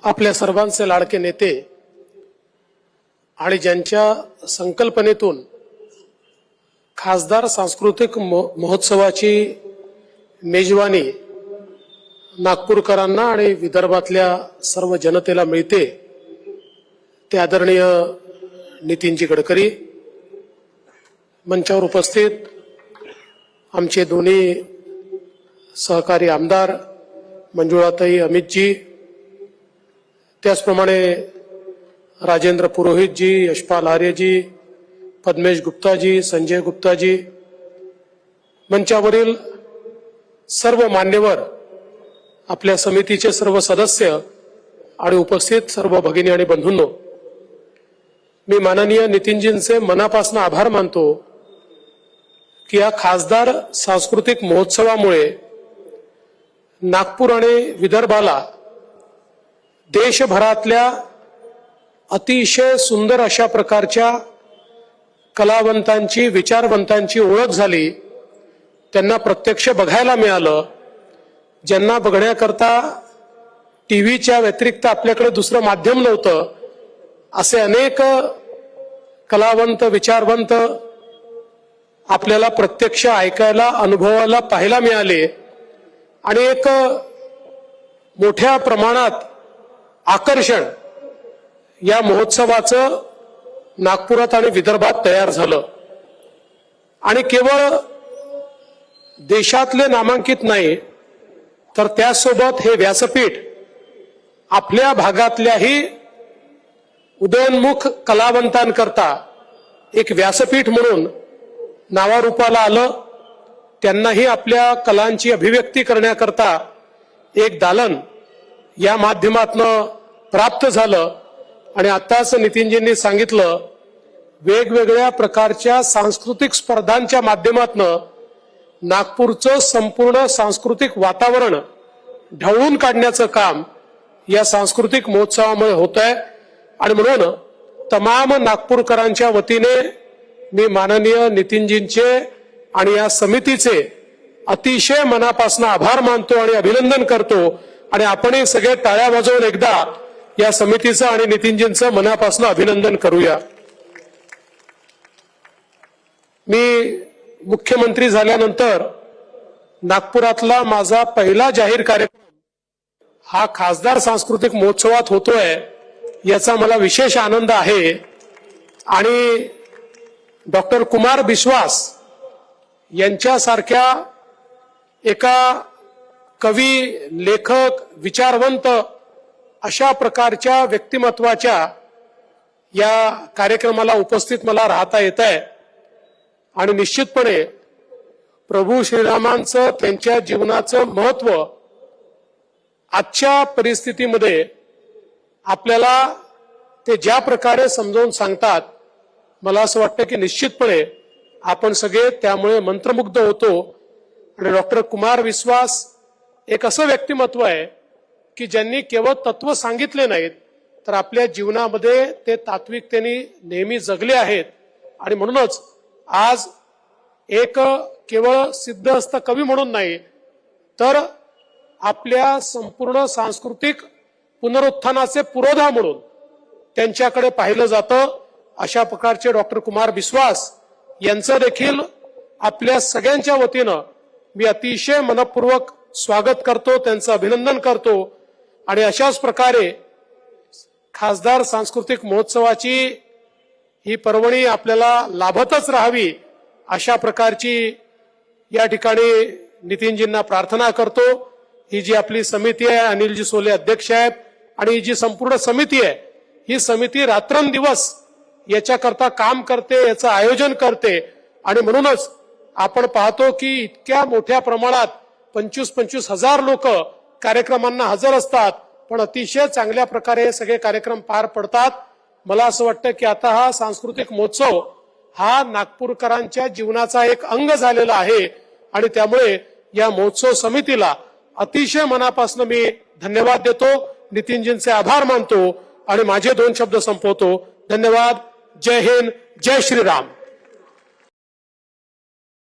आपल्या सर्वांचे लाडके नेते आणि ज्यांच्या संकल्पनेतून खासदार सांस्कृतिक महोत्सवाची मेजवानी नागपूरकरांना आणि विदर्भातल्या सर्व जनतेला मिळते ते आदरणीय नितीनजी गडकरी, मंचावर उपस्थित आमचे दोन्ही सहकारी आमदार मंजुळाताई अमितजी, त्याचप्रमाणे राजेंद्र पुरोहितजी, यशपाल आर्यजी, पद्मेश गुप्ताजी, संजय गुप्ताजी, मंचावरील सर्व मान्यवर, आपल्या समितीचे सर्व सदस्य आणि उपस्थित सर्व भगिनी आणि बंधूंनो, मी माननीय नितीनजींचे मनापासून आभार मानतो की या खासदार सांस्कृतिक महोत्सवामुळे नागपूर आणि विदर्भाला देशभरातल्या अतिशय सुंदर अशा प्रकारच्या कलावंतांची, विचारवंतांची ओळख झाली. त्यांना प्रत्यक्ष बघायला मिळालं. ज्यांना बघण्याकरता टीव्हीच्या व्यतिरिक्त आपल्याकडे दुसरं माध्यम नव्हतं, असे अनेक कलावंत, विचारवंत आपल्याला प्रत्यक्ष ऐकायला, अनुभवायला, पाहायला मिळाले आणि एक मोठ्या प्रमाणात आकर्षण या महोत्सवाचं नागपुरात आणि विदर्भात तयार झालं. आणि केवळ देशातले नामांकित नाही, तर त्यासोबत हे व्यासपीठ आपल्या भागातल्याही उदयोन्मुख कलावंतांकरता एक व्यासपीठ म्हणून नावारूपाला आलं. त्यांनाही आपल्या कलांची अभिव्यक्ती करण्याकरता एक दालन या माध्यमातून प्राप्त झालं. आणि आताच नितीनजींनी सांगितलं, वेगवेगळ्या प्रकारच्या सांस्कृतिक स्पर्धांच्या माध्यमातून नागपूरचं संपूर्ण सांस्कृतिक वातावरण ढवळून काढण्याचं काम या सांस्कृतिक महोत्सवामुळे होत आहे. आणि म्हणून तमाम नागपूरकरांच्या वतीने मी माननीय नितीनजींचे आणि या समितीचे अतिशय मनापासून आभार मानतो आणि अभिनंदन करतो. आणि आपणही सगळे टाळ्या वाजवून एकदा या समितीचं आणि नितीनजींचं मनापासून अभिनंदन करूया. मी मुख्यमंत्री झाल्यानंतर नागपुरातला माझा पहिला जाहीर कार्यक्रम हा खासदार सांस्कृतिक महोत्सवात होतोय, याचा मला विशेष आनंद आहे. आणि डॉक्टर कुमार बिस्वास यांच्यासारख्या एका कवी, लेखक, विचारवंत अशा प्रकारच्या व्यक्तिमत्वाच्या या कार्यक्रमाला उपस्थित मला राहता येत आहे. आणि निश्चितपणे प्रभू श्रीरामांचं, त्यांच्या जीवनाचं महत्व आजच्या परिस्थितीमध्ये आपल्याला ते ज्या प्रकारे समजावून सांगतात, मला असं वाटतं की निश्चितपणे आपण सगळे त्यामुळे मंत्रमुग्ध होतो. आणि डॉक्टर कुमार बिस्वास एक असं व्यक्तिमत्व आहे की ज्यांनी केवळ तत्व सांगितले नाहीत, तर आपल्या जीवनामध्ये ते तात्विकतेने नेहमी जगले आहेत. आणि म्हणूनच आज एक केवळ सिद्धहस्त कवी म्हणून नाही, तर आपल्या संपूर्ण सांस्कृतिक पुनरुत्थानाचे पुरोधा म्हणून त्यांच्याकडे पाहिलं जातं. अशा प्रकारचे डॉक्टर कुमार बिस्वास यांचं देखील आपल्या सगळ्यांच्या वतीनं मी अतिशय मनपूर्वक स्वागत करतो, त्यांचं अभिनंदन करतो. आणि अशाच प्रकारे खासदार सांस्कृतिक महोत्सवाची ही पर्वणी आपल्याला लाभतच राहावी, अशा प्रकारची या ठिकाणी नितीनजींना प्रार्थना करतो. ही जी आपली समिती आहे, अनिलजी सोले अध्यक्ष आहेत, आणि ही जी संपूर्ण समिती आहे, ही समिती रात्रंदिवस याच्याकरता काम करते, याचं आयोजन करते. आणि म्हणूनच आपण पाहतो की इतक्या मोठ्या प्रमाणात 25-25 हजार लोक कार्यक्रमांना हजर असतात, पण अतिशय चांगल्या प्रकारे हे सगळे कार्यक्रम पार पडतात. मला असं वाटतं की आता हा सांस्कृतिक महोत्सव हा नागपूरकरांच्या जीवनाचा एक अंग झालेला आहे. आणि त्यामुळे या महोत्सव समितीला अतिशय मनापासून मी धन्यवाद देतो, नितीनजींचे आभार मानतो आणि माझे 2 शब्द संपवतो. धन्यवाद. जय हिंद, जय श्रीराम.